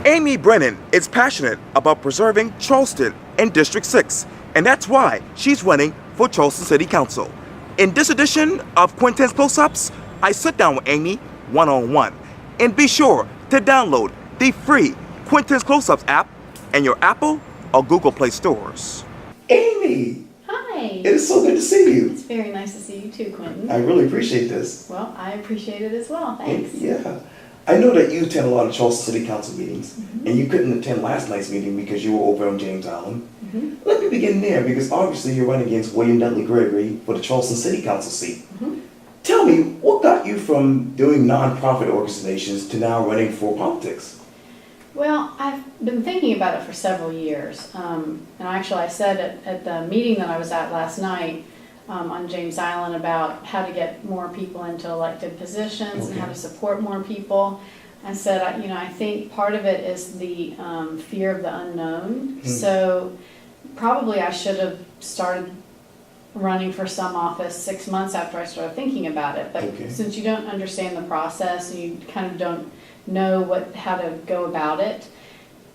Amy Brennan is passionate about preserving Charleston and District 6, and that's why she's running for Charleston City Council. In this edition of Quintin's Close-Ups, I sit down with Amy one-on-one. And be sure to download the free Quintin's Close-Ups app in your Apple or Google Play stores. Amy! Hi! It is so good to see you. It's very nice to see you too, Quintin. I really appreciate this. Well, I appreciate it as well. Thanks. Yeah. I know that you attend a lot of Charleston City Council meetings, and you couldn't attend last night's meeting because you were over on James Island. Let me begin there, because obviously you're running against William Dudley Gregory for the Charleston City Council seat. Tell me, what got you from doing nonprofit organizations to now running for politics? Well, I've been thinking about it for several years. And actually I said at the meeting that I was at last night on James Island about how to get more people into elected positions and how to support more people. I said, I think part of it is the fear of the unknown. So probably I should have started running for some office 6 months after I started thinking about it. But since you don't understand the process and you kind of don't know how to go about it,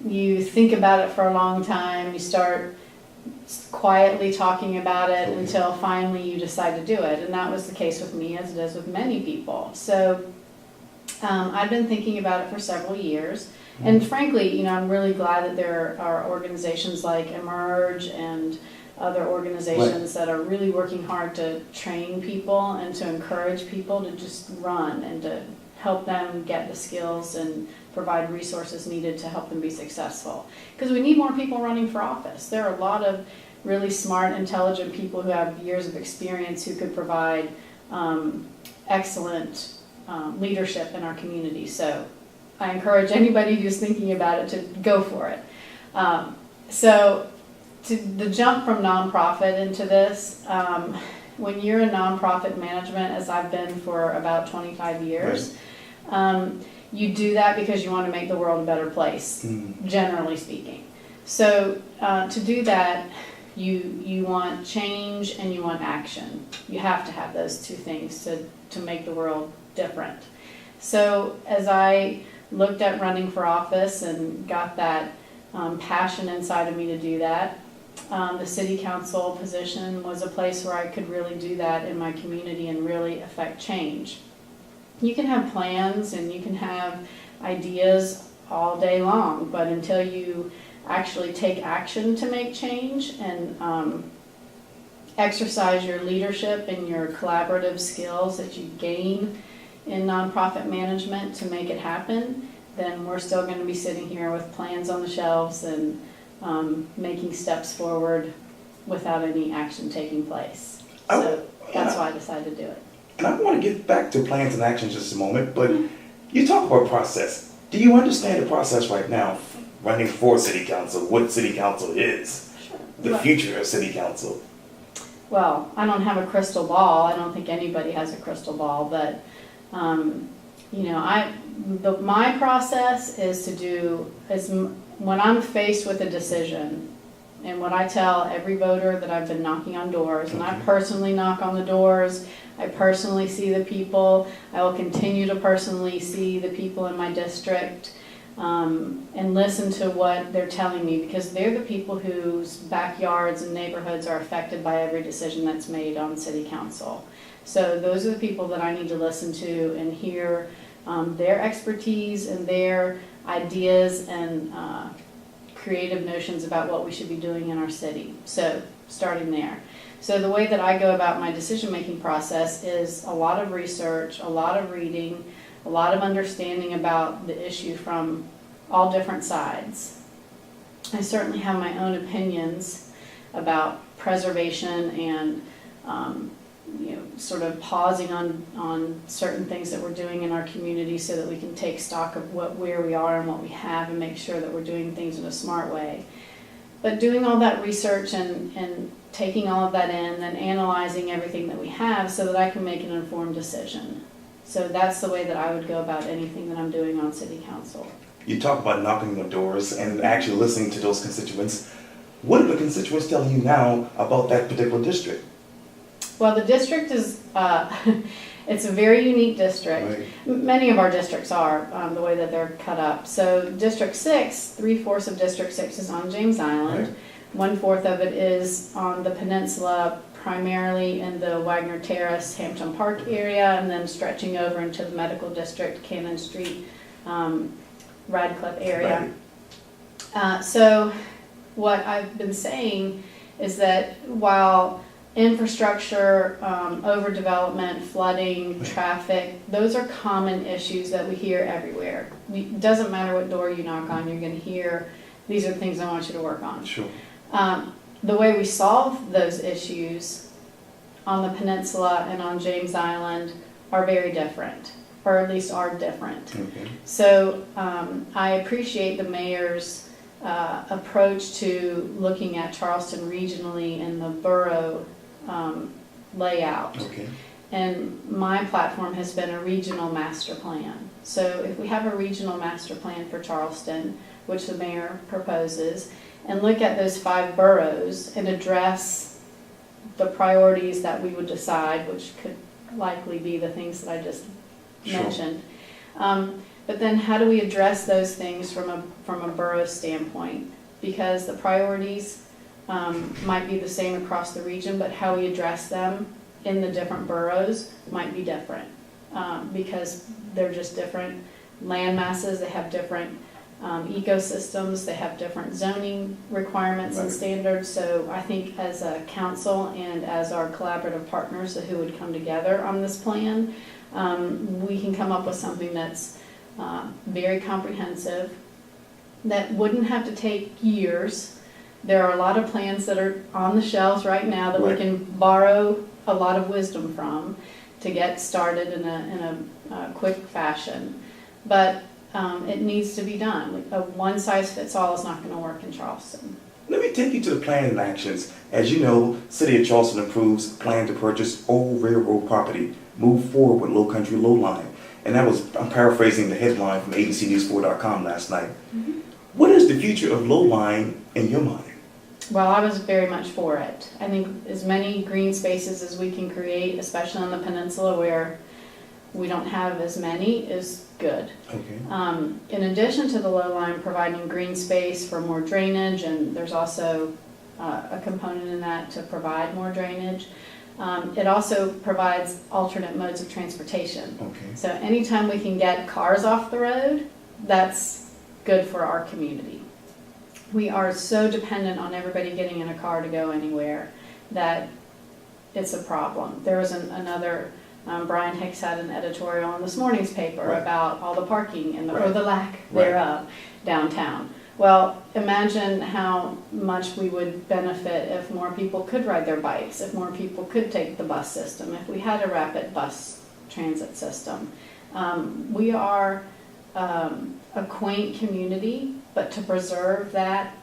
you think about it for a long time, you start quietly talking about it until finally you decide to do it. And that was the case with me, as it is with many people. So I've been thinking about it for several years. And frankly, I'm really glad that there are organizations like Emerge and other organizations that are really working hard to train people and to encourage people to just run and to help them get the skills and provide resources needed to help them be successful. Because we need more people running for office. There are a lot of really smart, intelligent people who have years of experience who could provide excellent leadership in our community. So I encourage anybody who's thinking about it to go for it. So the jump from nonprofit into this, when you're in nonprofit management, as I've been for about 25 years, you do that because you want to make the world a better place, generally speaking. So to do that, you want change and you want action. You have to have those two things to make the world different. So as I looked at running for office and got that passion inside of me to do that, the city council position was a place where I could really do that in my community and really affect change. You can have plans and you can have ideas all day long, but until you actually take action to make change and exercise your leadership and your collaborative skills that you gain in nonprofit management to make it happen, then we're still going to be sitting here with plans on the shelves and making steps forward without any action taking place. So that's why I decided to do it. And I want to get back to plans and actions just a moment, but you talk about process. Do you understand the process right now, running for city council, what city council is, the future of city council? Well, I don't have a crystal ball. I don't think anybody has a crystal ball, but my process is when I'm faced with a decision, and what I tell every voter that I've been knocking on doors, and I personally knock on the doors, I personally see the people, I will continue to personally see the people in my district and listen to what they're telling me, because they're the people whose backyards and neighborhoods are affected by every decision that's made on city council. So those are the people that I need to listen to and hear their expertise and their ideas and creative notions about what we should be doing in our city. So starting there. So the way that I go about my decision-making process is a lot of research, a lot of reading, a lot of understanding about the issue from all different sides. I certainly have my own opinions about preservation and sort of pausing on certain things that we're doing in our community so that we can take stock of where we are and what we have and make sure that we're doing things in a smart way. But doing all that research and taking all of that in and analyzing everything that we have so that I can make an informed decision. So that's the way that I would go about anything that I'm doing on city council. You talk about knocking on doors and actually listening to those constituents. What are the constituents telling you now about that particular district? Well, the district is, It's a very unique district. Right. Many of our districts are, the way that they're cut up. So District 6, 3/4 of District 6 is on James Island. Right. 1/4 of it is on the peninsula, primarily in the Wagner Terrace, Hampton Park area, and then stretching over into the Medical District, Cannon Street, Radcliffe area. Right. So what I've been saying is that while infrastructure, overdevelopment, flooding, traffic, those are common issues that we hear everywhere. It doesn't matter what door you knock on, you're going to hear, these are the things I want you to work on. Sure. The way we solve those issues on the peninsula and on James Island are very different, or at least are different. Okay. So I appreciate the mayor's approach to looking at Charleston regionally and the borough layout. Okay. And my platform has been a regional master plan. So if we have a regional master plan for Charleston, which the mayor proposes, and look at those 5 boroughs and address the priorities that we would decide, which could likely be the things that I just Sure. mentioned. But then how do we address those things from a borough standpoint? Because the priorities might be the same across the region, but how we address them in the different boroughs might be different, because they're just different land masses, they have different ecosystems, they have different zoning requirements and Right. standards. So I think as a council and as our collaborative partners who would come together on this plan, we can come up with something that's very comprehensive, that wouldn't have to take years. There are a lot of plans that are on the shelves right now that we Right. can borrow a lot of wisdom from to get started in a quick fashion. But it needs to be done. A one-size-fits-all is not going to work in Charleston. Let me take you to the plan and actions. As you know, City of Charleston approves plan to purchase old railroad property, move forward with Low Country Low Line. And that was, I'm paraphrasing the headline from abcnews4.com last night. Mm-hmm. What is the future of Low Line in your mind? Well, I was very much for it. I think as many green spaces as we can create, especially on the peninsula where we don't have as many, is good. Okay. In addition to the low line providing green space for more drainage, and there's also a component in that to provide more drainage, it also provides alternate modes of transportation. Okay. So anytime we can get cars off the road, that's good for our community. We are so dependent on everybody getting in a car to go anywhere that it's a problem. There was another, Brian Hicks had an editorial in this morning's paper Right. about all the parking and Right. or the lack Right. thereof downtown. Well, imagine how much we would benefit if more people could ride their bikes, if more people could take the bus system, if we had a rapid bus transit system. We are a quaint community, but to preserve that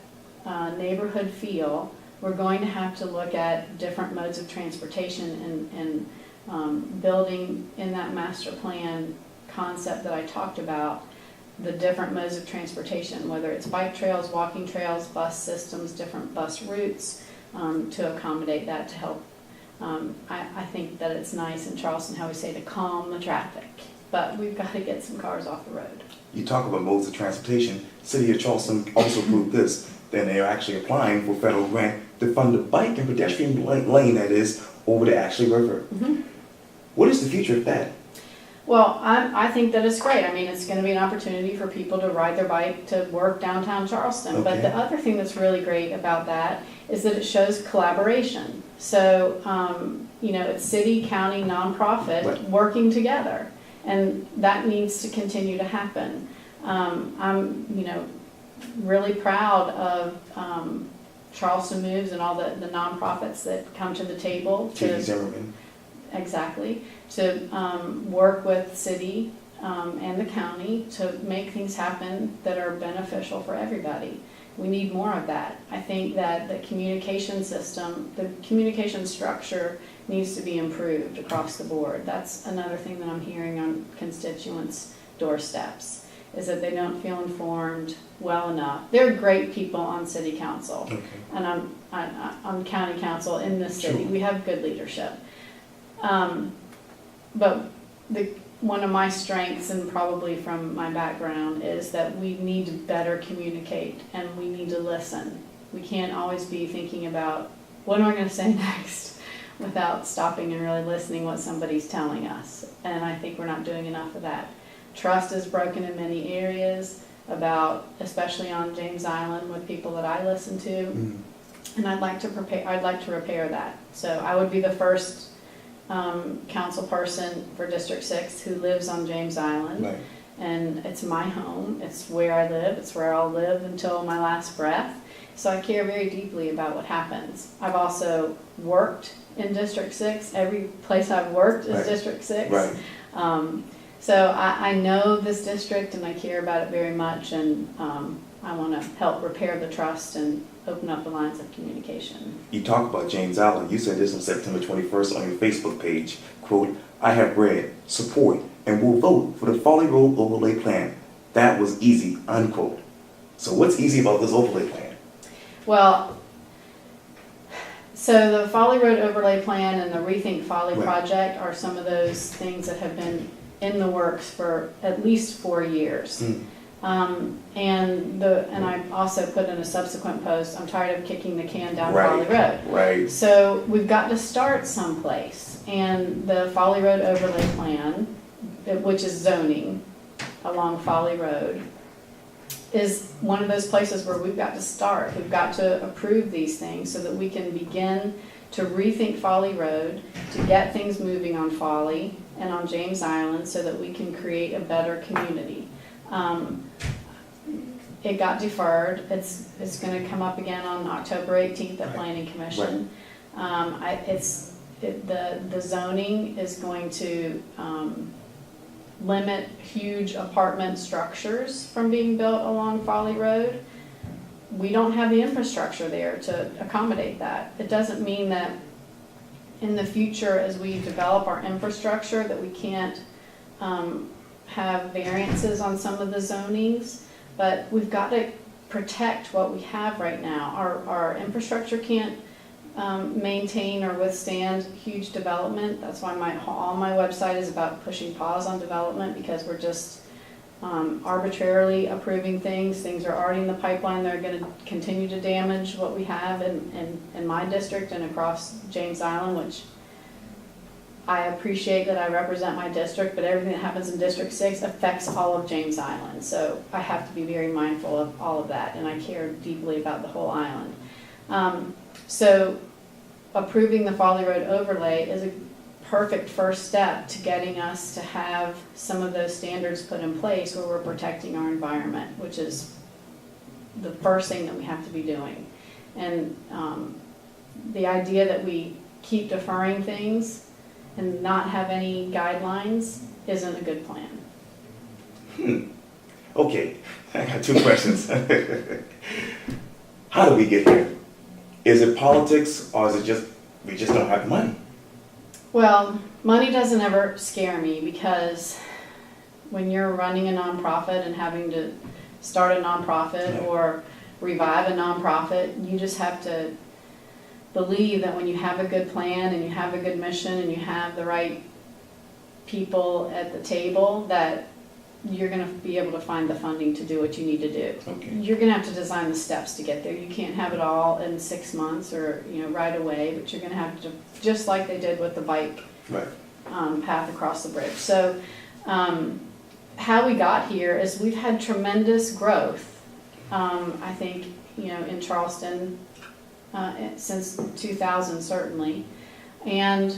neighborhood feel, we're going to have to look at different modes of transportation and building in that master plan concept that I talked about, the different modes of transportation, whether it's bike trails, walking trails, bus systems, different bus routes, to accommodate that to help. I think that it's nice in Charleston how we say to calm the traffic, but we've got to get some cars off the road. You talk about modes of transportation. City of Charleston also proved this. Then they are actually applying for federal grant to fund the bike and pedestrian lane that is over the Ashley River. Mm-hmm. What is the future of that? Well, I think that it's great. I mean, it's going to be an opportunity for people to ride their bike to work downtown Charleston. But Okay. the other thing that's really great about that is that it shows collaboration. So, it's city, county, nonprofit Right. working together. And that needs to continue to happen. I'm, really proud of Charleston Moves and all the nonprofits that come to the table J.D. Zimmerman. Exactly, to work with city and the county to make things happen that are beneficial for everybody. We need more of that. I think that the communication system, the communication structure needs to be improved across the board. That's another thing that I'm hearing on constituents' doorsteps, is that they don't feel informed well enough. There are great people on city council, Okay. and on county council in this city. Sure. We have good leadership. But one of my strengths, and probably from my background, is that we need to better communicate and we need to listen. We can't always be thinking about what am I going to say next without stopping and really listening what somebody's telling us. And I think we're not doing enough of that. Trust is broken in many areas, especially on James Island with people that I listen to. And I'd like to repair that. So I would be the first council person for District 6 who lives on James Island. Right. And it's my home, it's where I live, it's where I'll live until my last breath. So I care very deeply about what happens. I've also worked in District 6. Every place I've worked is Right. District 6. Right. So I know this district and I care about it very much, and I want to help repair the trust and open up the lines of communication. You talk about James Island. You said this on September 21st on your Facebook page. Quote, I have read, support, and will vote for the Folly Overlay plan. That was easy, unquote. So what's easy about this overlay plan? Well, so the Folly Road Overlay Plan and the Rethink Folly Right. project are some of those things that have been in the works for at least 4 years. And I also put in a subsequent post, I'm tired of kicking the can down Folly Road. Right. So we've got to start someplace. And the Folly Road Overlay Plan, which is zoning along Folly Road, is one of those places where we've got to start. We've got to approve these things so that we can begin to rethink Folly Road, to get things moving on Folly and on James Island so that we can create a better community. It got deferred. It's going to come up again on October 18th at Planning Commission. The zoning is going to limit huge apartment structures from being built along Folly Road. We don't have the infrastructure there to accommodate that. It doesn't mean that in the future, as we develop our infrastructure, that we can't have variances on some of the zonings, but we've got to protect what we have right now. Our infrastructure can't maintain or withstand huge development. That's why all my website is about pushing pause on development, because we're just arbitrarily approving things. Things are already in the pipeline. They're going to continue to damage what we have in my district and across James Island, which I appreciate that I represent my district, but everything that happens in District 6 affects all of James Island. So I have to be very mindful of all of that, and I care deeply about the whole island. So approving the Folly Road overlay is a perfect first step to getting us to have some of those standards put in place where we're protecting our environment, which is the first thing that we have to be doing. And the idea that we keep deferring things and not have any guidelines isn't a good plan. Okay, I got 2 questions. How do we get here? Is it politics, or is it just we just don't have the money? Well, money doesn't ever scare me, because when you're running a nonprofit and having to start a nonprofit or revive a nonprofit, you just have to believe that when you have a good plan and you have a good mission and you have the right people at the table, that you're going to be able to find the funding to do what you need to do. Okay. You're going to have to design the steps to get there. You can't have it all in 6 months or right away, but you're going to have to, just like they did with the bike path across the bridge. So how we got here is we've had tremendous growth. I think in Charleston since 2000 certainly, and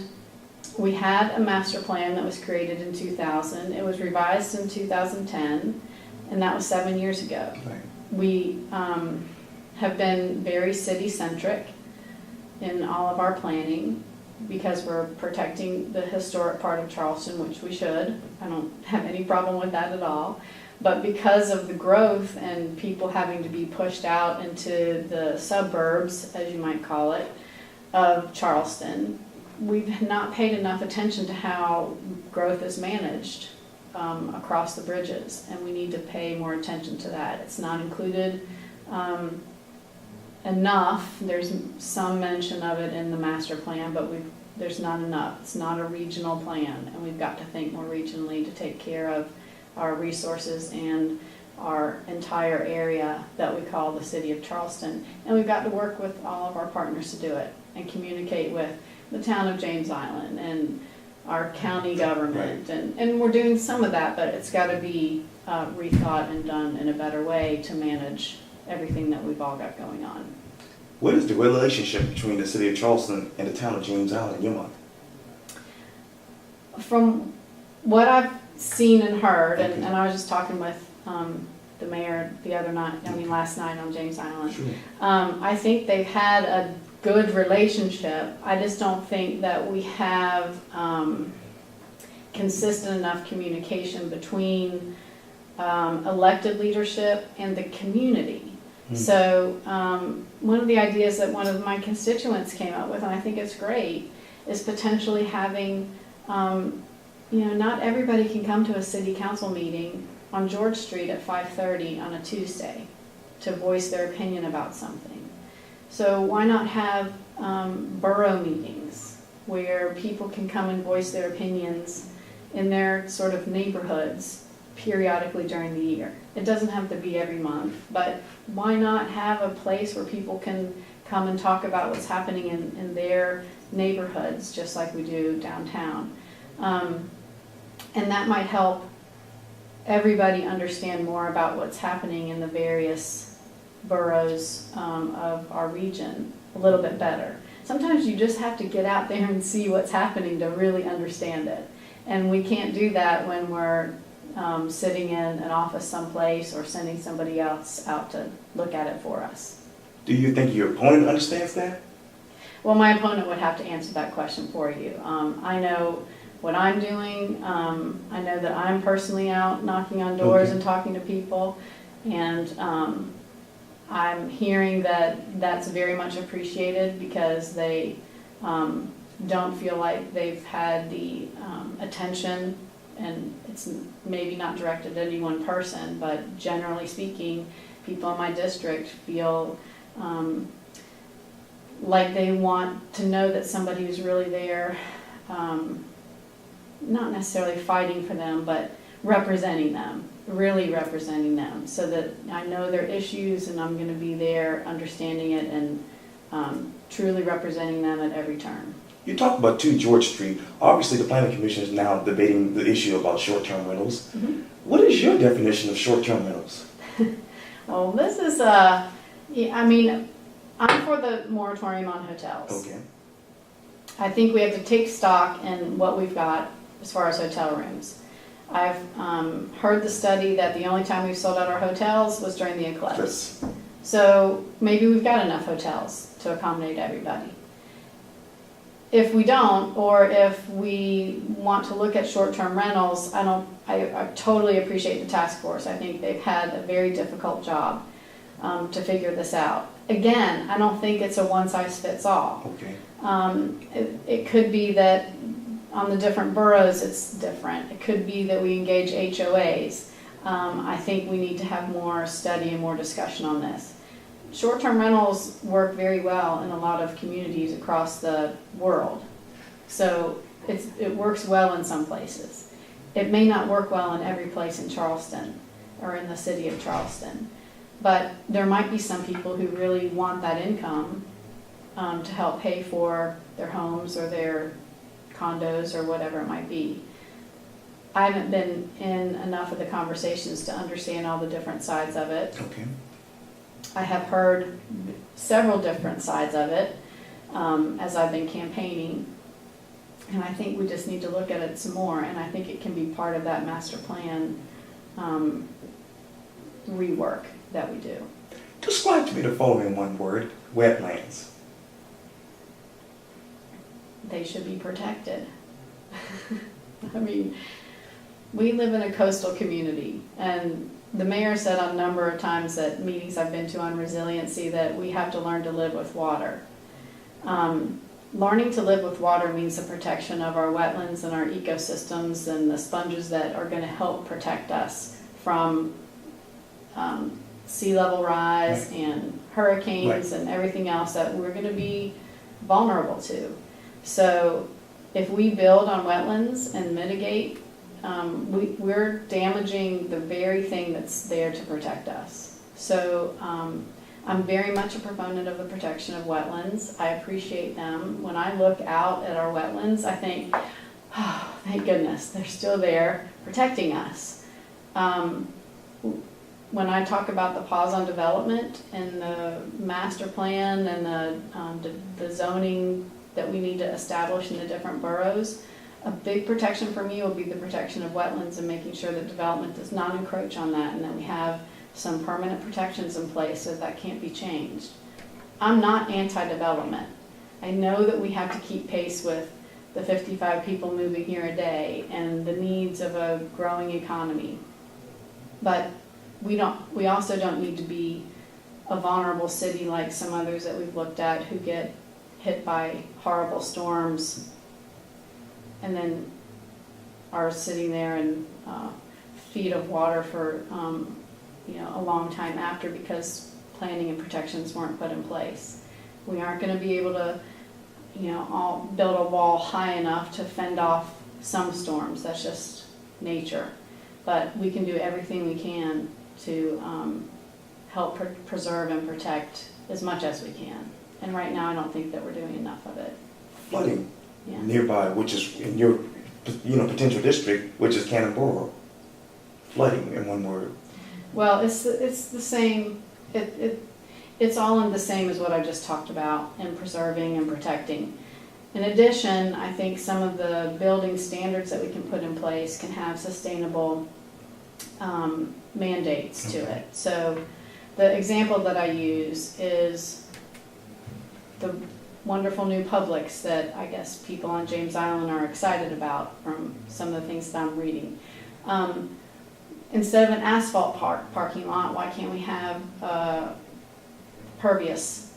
we had a master plan that was created in 2000. It was revised in 2010, and that was 7 years ago. Right. We have been very city-centric in all of our planning because we're protecting the historic part of Charleston, which we should. I don't have any problem with that at all. But because of the growth and people having to be pushed out into the suburbs, as you might call it, of Charleston, we've not paid enough attention to how growth is managed across the bridges, and we need to pay more attention to that. It's not included enough. There's some mention of it in the master plan, but there's not enough. It's not a regional plan, and we've got to think more regionally to take care of our resources and our entire area that we call the city of Charleston. And we've got to work with all of our partners to do it and communicate with the town of James Island and our county government. And we're doing some of that, but it's got to be rethought and done in a better way to manage everything that we've all got going on. What is the relationship between the city of Charleston and the town of James Island in your mind? From what I've seen and heard, Okay. and I was just talking with the mayor the other night, last night on James Island. Sure. I think they've had a good relationship. I just don't think that we have consistent enough communication between elected leadership and the community. So one of the ideas that one of my constituents came up with, and I think it's great, is potentially having, not everybody can come to a city council meeting on George Street at 5:30 on a Tuesday to voice their opinion about something. So why not have borough meetings where people can come and voice their opinions in their sort of neighborhoods periodically during the year? It doesn't have to be every month, but why not have a place where people can come and talk about what's happening in their neighborhoods, just like we do downtown? And that might help everybody understand more about what's happening in the various boroughs of our region a little bit better. Sometimes you just have to get out there and see what's happening to really understand it. And we can't do that when we're sitting in an office someplace or sending somebody else out to look at it for us. Do you think your opponent understands that? Well, my opponent would have to answer that question for you. I know what I'm doing. I know that I'm personally out knocking on doors and talking to people, and I'm hearing that that's very much appreciated because they don't feel like they've had the attention, and it's maybe not directed at any one person, but generally speaking, people in my district feel like they want to know that somebody who's really there, not necessarily fighting for them, but representing them, really representing them, so that I know their issues and I'm going to be there understanding it and truly representing them at every turn. You talked about 2 George Street. Obviously, the Planning Commission is now debating the issue about short-term rentals. Mm-hmm. What is your definition of short-term rentals? Well, this is, I'm for the moratorium on hotels. Okay. I think we have to take stock in what we've got as far as hotel rooms. I've heard the study that the only time we've sold out our hotels was during the eclipse. Yes. So maybe we've got enough hotels to accommodate everybody. If we don't, or if we want to look at short-term rentals, I totally appreciate the task force. I think they've had a very difficult job to figure this out. Again, I don't think it's a one-size-fits-all. Okay. It could be that on the different boroughs it's different. It could be that we engage HOAs. I think we need to have more study and more discussion on this. Short-term rentals work very well in a lot of communities across the world. So it works well in some places. It may not work well in every place in Charleston or in the city of Charleston. But there might be some people who really want that income to help pay for their homes or their condos or whatever it might be. I haven't been in enough of the conversations to understand all the different sides of it. Okay. I have heard several different sides of it as I've been campaigning, and I think we just need to look at it some more, and I think it can be part of that master plan rework that we do. Describe to me the following one word: wetlands. They should be protected. I mean, we live in a coastal community, and the mayor said on a number of times at meetings I've been to on resiliency that we have to learn to live with water. Learning to live with water means the protection of our wetlands and our ecosystems and the sponges that are going to help protect us from sea level rise and hurricanes and everything else that we're going to be vulnerable to. So if we build on wetlands and mitigate, we're damaging the very thing that's there to protect us. So I'm very much a proponent of the protection of wetlands. I appreciate them. When I look out at our wetlands, I think, oh, thank goodness, they're still there protecting us. When I talk about the pause on development and the master plan and the zoning that we need to establish in the different boroughs, a big protection for me will be the protection of wetlands and making sure that development does not encroach on that and that we have some permanent protections in place so that can't be changed. I'm not anti-development. I know that we have to keep pace with the 55 people moving here a day and the needs of a growing economy. But we also don't need to be a vulnerable city like some others that we've looked at who get hit by horrible storms and then are sitting there in feet of water for a long time after because planning and protections weren't put in place. We aren't going to be able to all build a wall high enough to fend off some storms. That's just nature. But we can do everything we can to help preserve and protect as much as we can. And right now I don't think that we're doing enough of it. Flooding Yeah. nearby, which is in your potential district, which is Cannon Borough. Flooding in one word. Well, it's the same. It's all in the same as what I just talked about in preserving and protecting. In addition, I think some of the building standards that we can put in place can have sustainable mandates to it. So the example that I use is the wonderful new Publix that I guess people on James Island are excited about from some of the things that I'm reading. Instead of an asphalt parking lot, why can't we have pervious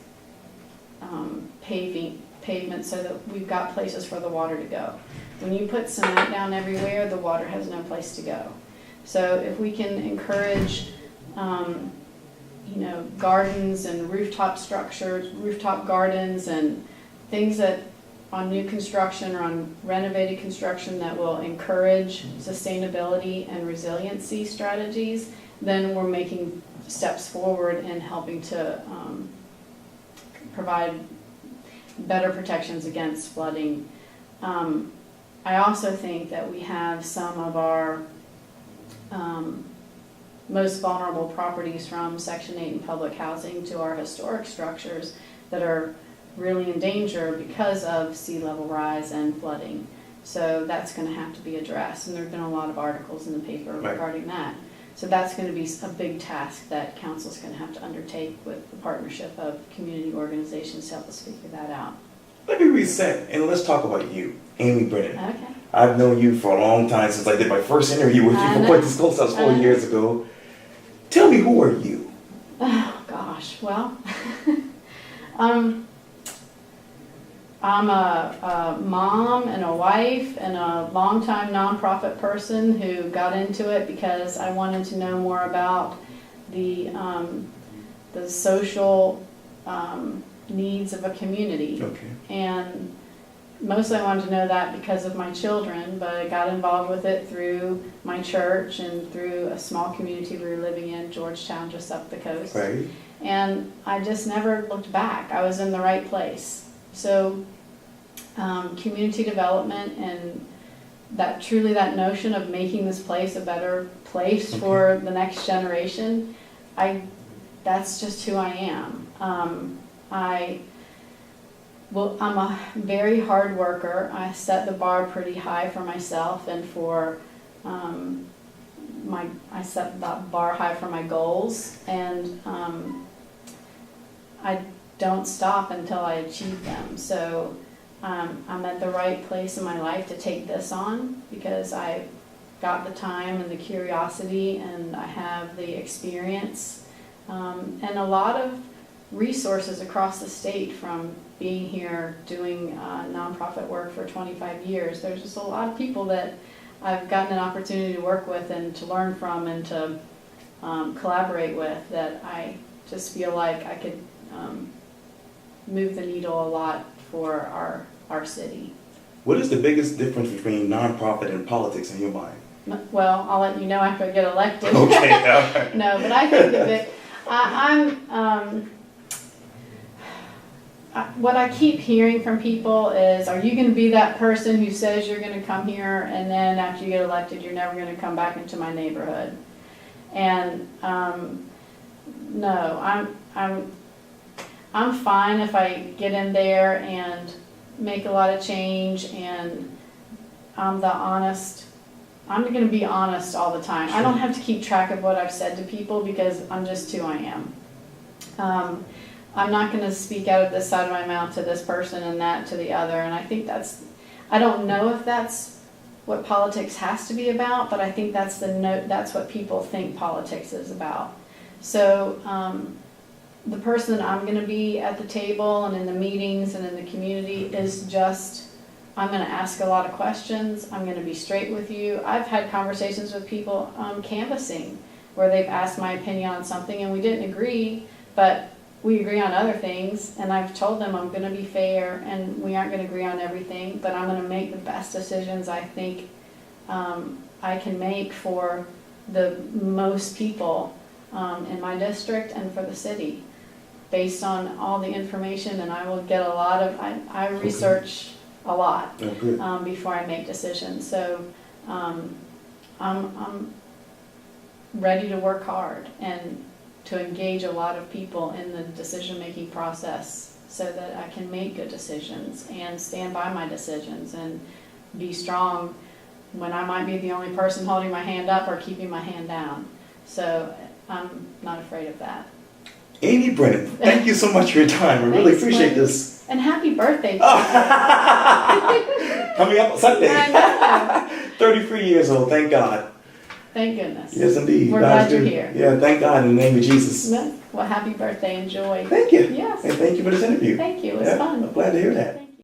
pavement so that we've got places for the water to go? When you put cement down everywhere, the water has no place to go. So if we can encourage gardens and rooftop structures, rooftop gardens and things that on new construction or on renovated construction that will encourage sustainability and resiliency strategies, then we're making steps forward in helping to provide better protections against flooding. I also think that we have some of our most vulnerable properties from Section 8 and public housing to our historic structures that are really in danger because of sea level rise and flooding. So that's going to have to be addressed, and there have been a lot of articles in the paper regarding that. So that's going to be a big task that council's going to have to undertake with the partnership of community organizations to help us figure that out. Let me reset and let's talk about you, Amy Brennan. Okay. I've known you for a long time since I did my first interview with you for Quintin's Close House 4 years ago. Tell me, who are you? Oh gosh, well, I'm a mom and a wife and a longtime nonprofit person who got into it because I wanted to know more about the social needs of a community. Okay. And mostly I wanted to know that because of my children, but I got involved with it through my church and through a small community we were living in, Georgetown, just up the coast. Right. And I just never looked back. I was in the right place. So community development and that notion of making this place a better place for the next generation, that's just who I am. I'm a very hard worker. I set the bar pretty high for myself and for I set the bar high for my goals, and I don't stop until I achieve them. So I'm at the right place in my life to take this on because I got the time and the curiosity and I have the experience and a lot of resources across the state from being here doing nonprofit work for 25 years. There's just a lot of people that I've gotten an opportunity to work with and to learn from and to collaborate with that I just feel like I could move the needle a lot for our our city. What is the biggest difference between nonprofit and politics in your mind? Well, I'll let you know after I get elected. Okay, all right. No, but I think of it, what I keep hearing from people is, are you gonna be that person who says you're gonna come here and then after you get elected, you're never gonna come back into my neighborhood? And, no, I'm fine if I get in there and make a lot of change and I'm gonna be honest all the time. I don't have to keep track of what I've said to people because I'm just who I am. I'm not gonna speak out of this side of my mouth to this person and that to the other, and I think I don't know if that's what politics has to be about, but I think that's what people think politics is about. So, the person that I'm gonna be at the table and in the meetings and in the community is just, I'm gonna ask a lot of questions, I'm gonna be straight with you. I've had conversations with people canvassing where they've asked my opinion on something and we didn't agree, but we agree on other things, and I've told them I'm gonna be fair and we aren't gonna agree on everything, but I'm gonna make the best decisions I think I can make for the most people in my district and for the city, based on all the information, and I will get a lot of, I research a lot before I make decisions. So I'm ready to work hard and to engage a lot of people in the decision-making process so that I can make good decisions and stand by my decisions and be strong when I might be the only person holding my hand up or keeping my hand down. So I'm not afraid of that. Amy Brennan, thank you so much for your time. I really appreciate this. And happy birthday. Coming up Sunday. I know. 33 years old, thank God. Thank goodness. Yes, indeed. We're God glad you're do. here. Yeah, thank God in the name of Jesus. Well, happy birthday. Enjoy. Thank you. Yes. And thank you for this interview. Thank you. It was fun. I'm glad to hear that.